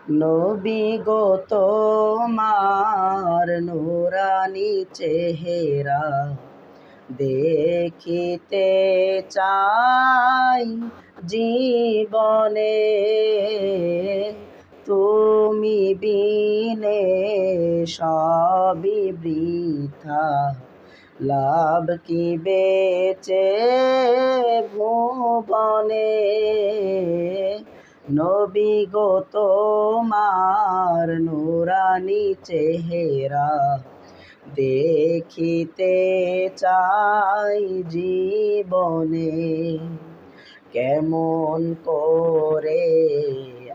নবী গো তোমার নুরানি চেহারা দেখিতে চাই জীবনে। তুমি বিনে সবই বৃথা, লাভ কি বেচে ভুবনে। নবী গো তোমার নুরানি চেহারা দেখিতে চাই জীবনে। কেমন করে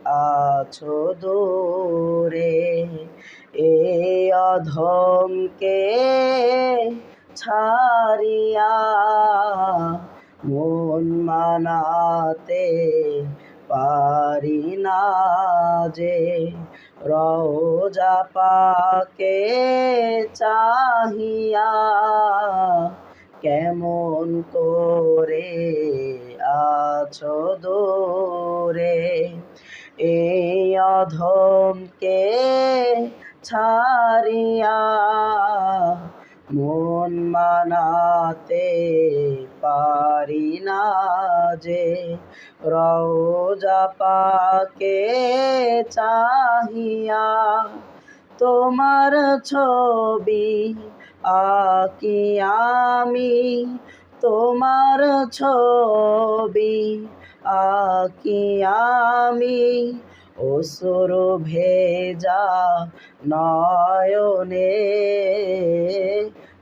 আছো দূরে, এ অধমকে ছাড়িয়া, মন মানাতে পারি না যে রওজা পাকে চাহিয়া। কেমন করে আছো দূরে, এই অধমকে ছাড়িয়া, মন মানাতে পারি না যে রওজা পাকে চাহিয়া। তোমার ছবি আঁকি আমি, তোমার ছবি আঁকি আমি, অশ্রু ভেজা নয়নে।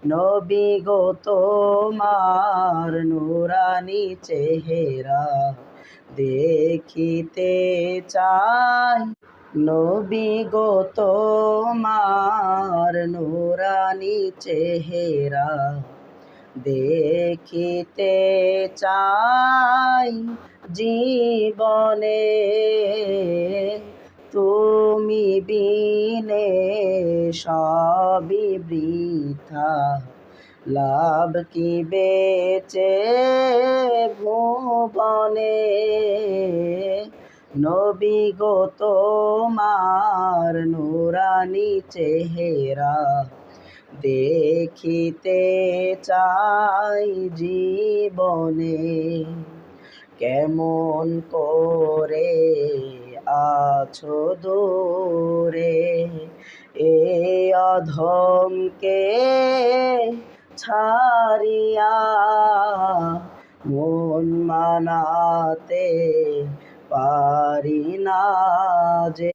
নবী গো তোমার নুরানি চেহারা দেখিতে চাই। নবী গো তোমার নুরানি চেহারা দেখিতে চাই জীবনে। তুমি বিনে সবই বৃথা, লাভ কি বেচে ভুবনে। নবী গো তোমার নুরানি চেহারা দেখিতে চাই জীবনে। কেমন করে আছো দূরে, এ অধমকে ছাড়িয়া, মন মানাতে পারি না যে।